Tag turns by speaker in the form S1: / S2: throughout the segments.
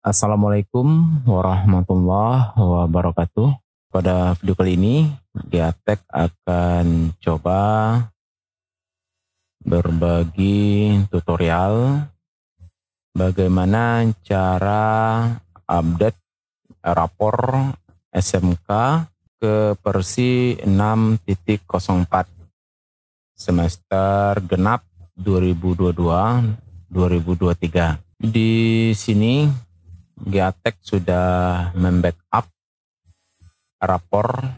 S1: Assalamualaikum warahmatullahi wabarakatuh. Pada video kali ini, Giatek akan coba berbagi tutorial bagaimana cara update rapor SMK ke versi 6.04 semester genap 2022-2023. Di sini Giatek sudah membackup rapor,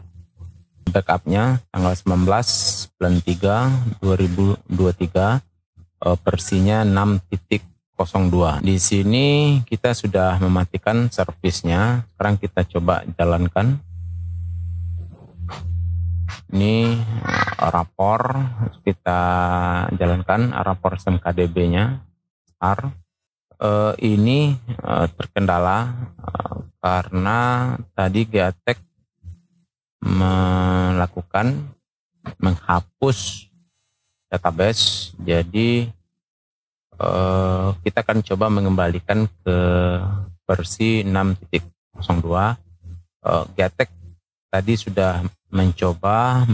S1: backupnya tanggal 19 bulan 3 2023, versinya 6.02. Di sini kita sudah mematikan servisnya. Sekarang kita coba jalankan. Ini rapor, kita jalankan rapor SMKDB-nya. Ini terkendala karena tadi Giatek menghapus database, jadi kita akan coba mengembalikan ke versi 6.02. Giatek tadi sudah mencoba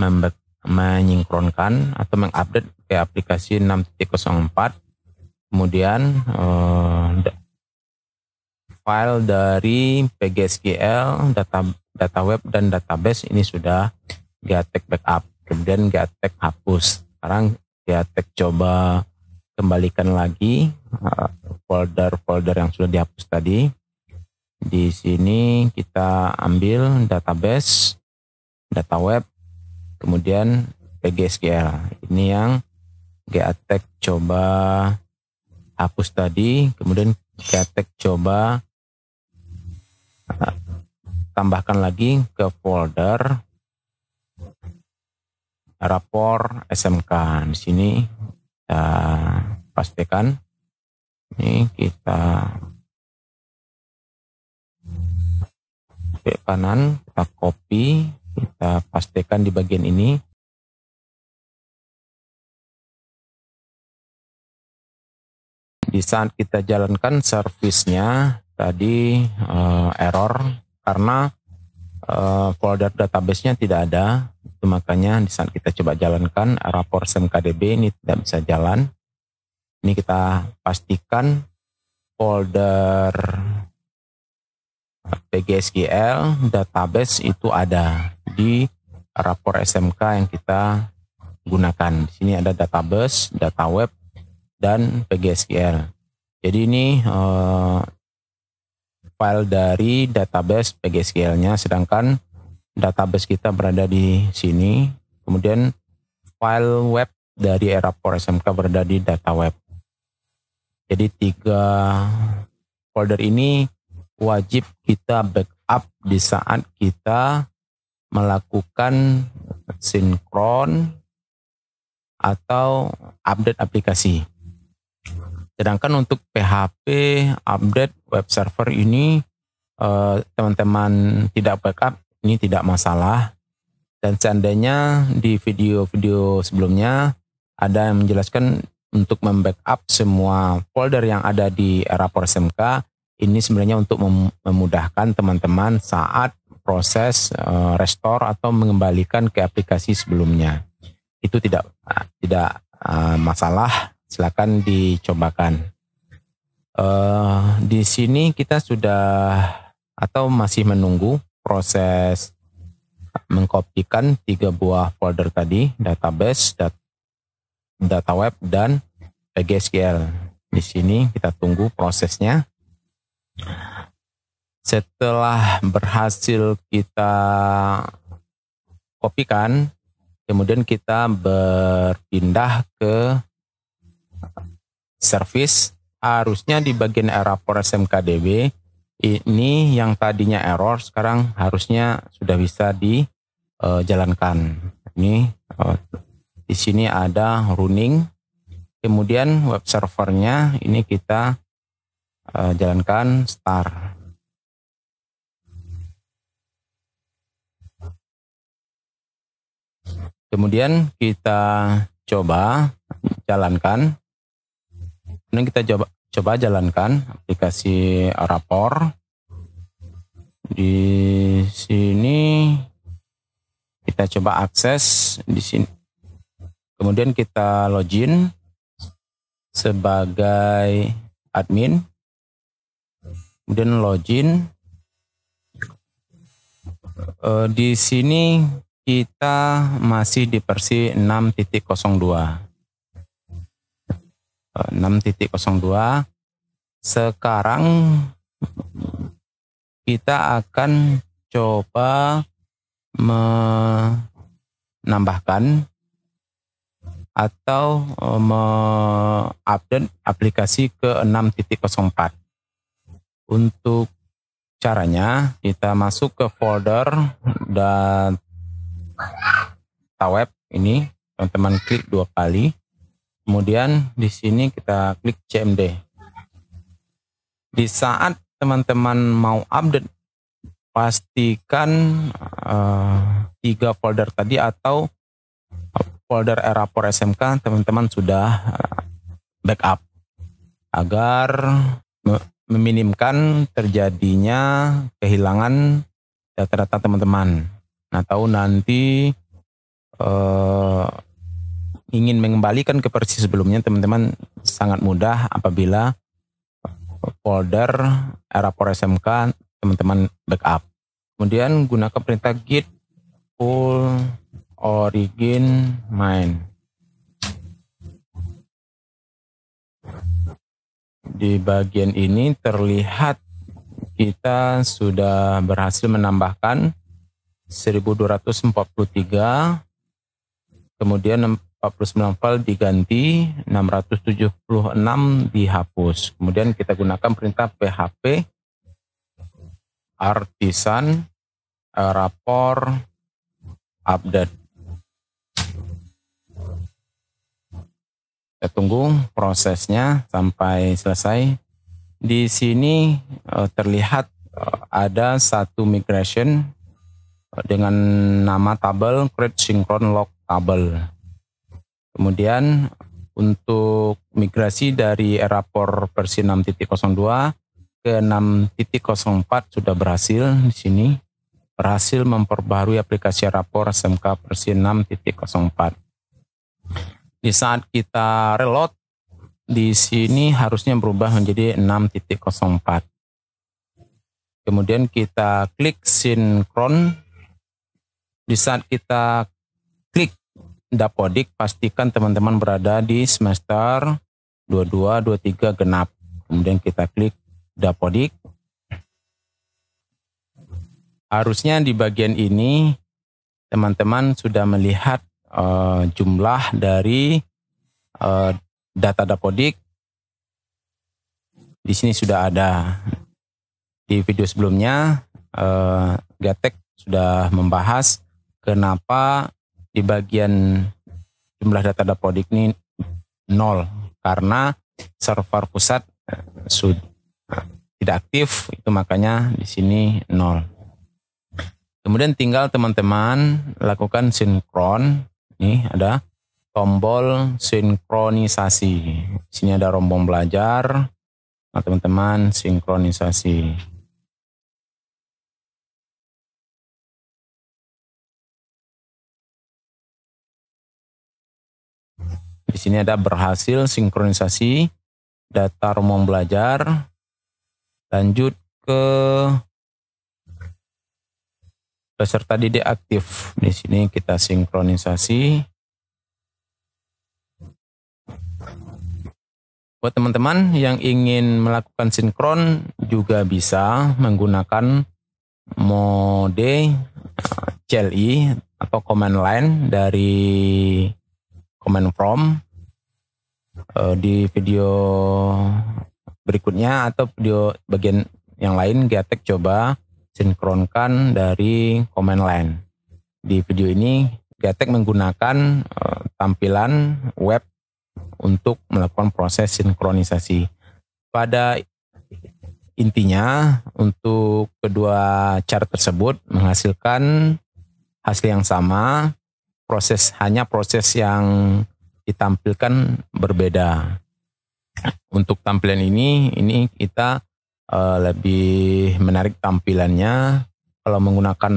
S1: menyinkronkan atau mengupdate ke aplikasi 6.04. Kemudian file dari PGSQL, data web dan database ini sudah Giatek backup. Kemudian Giatek hapus. Sekarang Giatek coba kembalikan lagi folder-folder yang sudah dihapus tadi. Di sini kita ambil database, data web, kemudian PGSQL. Ini yang Giatek coba hapus tadi. Kemudian Giatek coba tambahkan lagi ke folder rapor SMK. Di sini kita pastikan, ini kita ke kanan, kita copy, kita pastikan di bagian ini. Di saat kita jalankan servisnya tadi error karena folder database-nya tidak ada. Itu makanya di saat kita coba jalankan rapor SMKDB ini tidak bisa jalan. Ini kita pastikan folder PGSQL database itu ada di rapor SMK yang kita gunakan. Di sini ada database, data web, dan PGSQL. Jadi ini file dari database PGSQL-nya, sedangkan database kita berada di sini. Kemudian file web dari rapor SMK berada di data web. Jadi 3 folder ini wajib kita backup di saat kita melakukan sinkron atau update aplikasi. Sedangkan untuk PHP update web server ini teman-teman tidak backup, ini tidak masalah. Dan seandainya di video-video sebelumnya ada yang menjelaskan untuk membackup semua folder yang ada di rapor SMK, ini sebenarnya untuk memudahkan teman-teman saat proses restore atau mengembalikan ke aplikasi sebelumnya. Itu tidak masalah. Silakan dicobakan. Di sini kita sudah atau masih menunggu proses mengkopikan 3 buah folder tadi, database, data web, dan PGSQL. Di sini kita tunggu prosesnya. Setelah berhasil kita kopikan, kemudian kita berpindah ke service. Harusnya di bagian rapor SMKDB ini yang tadinya error sekarang harusnya sudah bisa dijalankan. Ini di sini ada running, kemudian web servernya ini kita jalankan start. Kemudian kita coba jalankan. Kemudian kita coba jalankan aplikasi Rapor. Di sini kita coba akses di sini. Kemudian kita login sebagai admin. Kemudian login. Di sini kita masih di versi 6.02. 6.02. Sekarang kita akan coba menambahkan atau mengupdate aplikasi ke 6.04. Untuk caranya kita masuk ke folder data web ini, teman-teman klik 2 kali. Kemudian di sini kita klik CMD. Di saat teman-teman mau update, pastikan 3 folder tadi atau folder Rapor SMK teman-teman sudah backup agar meminimkan terjadinya kehilangan data-data teman-teman. Nah, tahu nanti ingin mengembalikan ke versi sebelumnya, teman-teman sangat mudah apabila folder Rapor SMK teman-teman backup. Kemudian gunakan perintah git pull origin main. Di bagian ini terlihat kita sudah berhasil menambahkan 1243, kemudian 49 file diganti, 676 dihapus. Kemudian kita gunakan perintah php artisan Rapor update. Kita tunggu prosesnya sampai selesai. Di sini terlihat ada satu migration dengan nama tabel create synchron log tabel. Kemudian untuk migrasi dari Rapor versi 6.02 ke 6.04 sudah berhasil. Di sini berhasil memperbarui aplikasi Rapor SMK versi 6.04. Di saat kita reload, di sini harusnya berubah menjadi 6.04. Kemudian kita klik sinkron. Di saat kita klik Dapodik, pastikan teman-teman berada di semester 22-23 genap. Kemudian kita klik Dapodik. Harusnya di bagian ini teman-teman sudah melihat jumlah dari data Dapodik. Di sini sudah ada. Di video sebelumnya Gatek sudah membahas kenapa di bagian jumlah data Dapodik ini 0, karena server pusat sudah tidak aktif, itu makanya di sini 0. Kemudian tinggal teman-teman lakukan sinkron. Ini ada tombol sinkronisasi. Di sini ada rombong belajar. Nah, teman-teman sinkronisasi. Di sini ada berhasil sinkronisasi data rombong belajar. Lanjut ke peserta didik aktif. Di sini kita sinkronisasi. Buat teman-teman yang ingin melakukan sinkron juga bisa menggunakan mode CLI atau command line dari command prompt. Di video berikutnya atau video bagian yang lain, Gatek coba sinkronkan dari command line. Di video ini Gatek menggunakan tampilan web untuk melakukan proses sinkronisasi. Pada intinya untuk kedua cara tersebut menghasilkan hasil yang sama, proses yang ditampilkan berbeda. Untuk tampilan ini kita lebih menarik tampilannya. Kalau menggunakan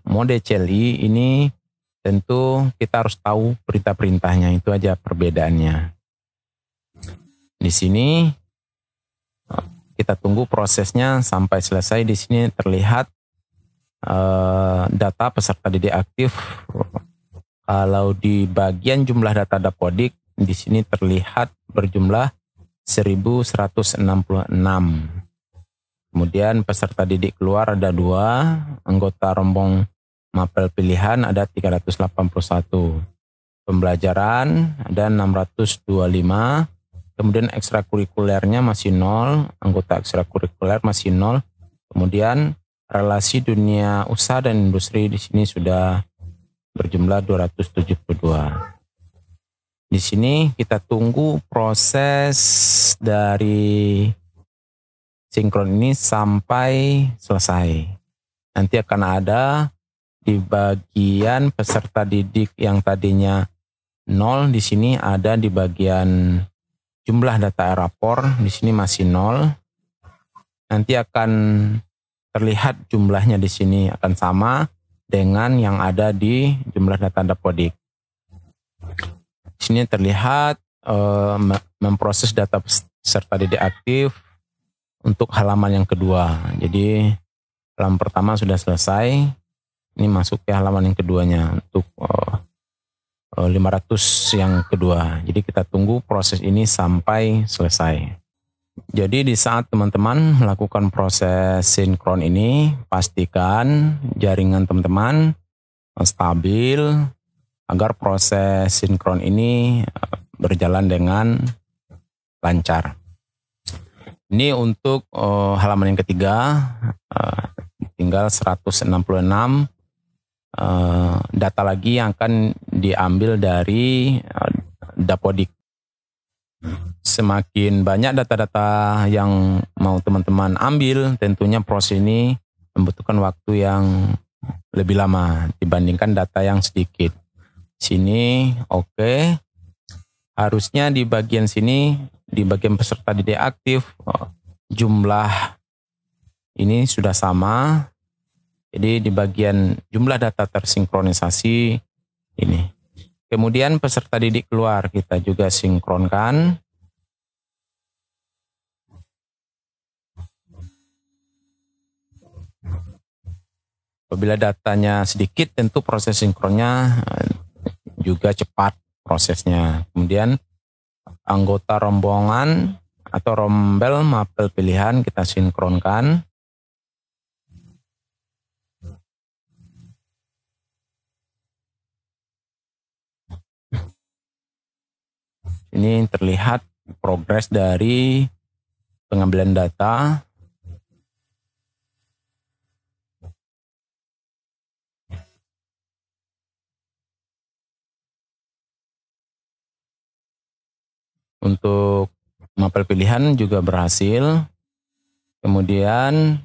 S1: mode CLI ini tentu kita harus tahu perintah-perintahnya, itu aja perbedaannya. Di sini kita tunggu prosesnya sampai selesai. Di sini terlihat data peserta didik aktif. Kalau di bagian jumlah data Dapodik, di sini terlihat berjumlah 1166. Kemudian peserta didik keluar ada 2, anggota rombong mapel pilihan ada 381. Pembelajaran ada 625. Kemudian ekstrakurikulernya masih 0, anggota ekstrakurikuler masih 0. Kemudian relasi dunia usaha dan industri di sini sudah berjumlah 272. Di sini kita tunggu proses dari sinkron ini sampai selesai. Nanti akan ada di bagian peserta didik yang tadinya 0, di sini ada di bagian jumlah data rapor, di sini masih 0. Nanti akan terlihat jumlahnya di sini akan sama dengan yang ada di jumlah data Dapodik. Di sini terlihat memproses data peserta didik aktif untuk halaman yang kedua. Jadi halaman pertama sudah selesai, ini masuk ke halaman yang keduanya untuk 500 yang kedua. Jadi kita tunggu proses ini sampai selesai. Jadi di saat teman-teman melakukan proses sinkron ini, pastikan jaringan teman-teman stabil agar proses sinkron ini berjalan dengan lancar. Ini untuk halaman yang ketiga, tinggal 166 data lagi yang akan diambil dari Dapodik. Semakin banyak data-data yang mau teman-teman ambil, tentunya proses ini membutuhkan waktu yang lebih lama dibandingkan data yang sedikit. Sini oke. Harusnya di bagian sini, di bagian peserta didik aktif, jumlah ini sudah sama. Jadi di bagian jumlah data tersinkronisasi ini. Kemudian peserta didik keluar kita juga sinkronkan. Apabila datanya sedikit, tentu proses sinkronnya juga cepat prosesnya. Kemudian anggota rombongan atau rombel mapel pilihan kita sinkronkan. Ini terlihat progres dari pengambilan data. Untuk mapel pilihan juga berhasil. Kemudian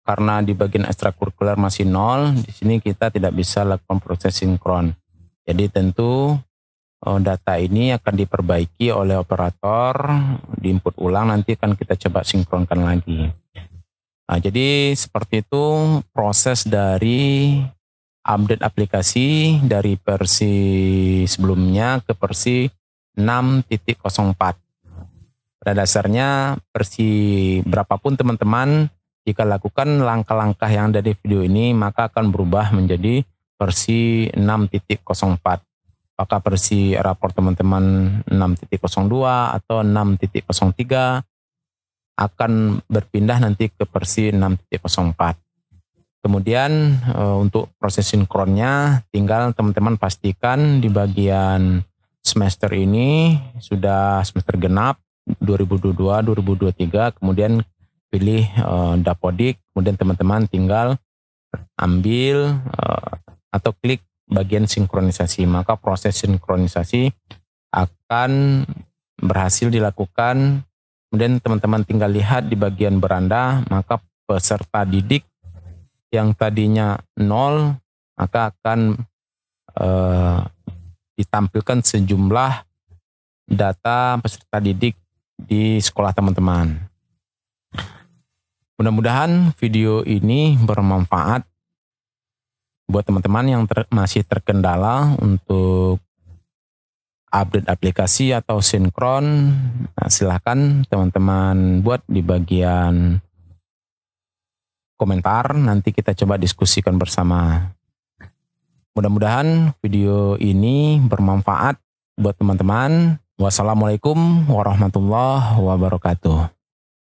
S1: karena di bagian ekstrakurikuler masih 0, di sini kita tidak bisa lakukan proses sinkron. Jadi tentu data ini akan diperbaiki oleh operator, diinput ulang, nanti akan kita coba sinkronkan lagi. Nah, jadi seperti itu proses dari update aplikasi dari versi sebelumnya ke versi 6.04. Pada dasarnya versi berapapun teman-teman, jika lakukan langkah-langkah yang ada di video ini, maka akan berubah menjadi versi 6.04. Apakah versi rapor teman-teman 6.02 atau 6.03 akan berpindah nanti ke versi 6.04. Kemudian untuk proses sinkronnya tinggal teman-teman pastikan di bagian semester ini sudah semester genap 2022-2023, kemudian pilih Dapodik, kemudian teman-teman tinggal ambil atau klik bagian sinkronisasi, maka proses sinkronisasi akan berhasil dilakukan. Kemudian teman-teman tinggal lihat di bagian beranda, maka peserta didik yang tadinya 0 maka akan ditampilkan sejumlah data peserta didik di sekolah teman-teman. Mudah-mudahan video ini bermanfaat buat teman-teman yang masih terkendala untuk update aplikasi atau sinkron. Nah, silahkan teman-teman buat di bagian komentar, nanti kita coba diskusikan bersama. Mudah-mudahan video ini bermanfaat buat teman-teman. Wassalamualaikum warahmatullahi wabarakatuh.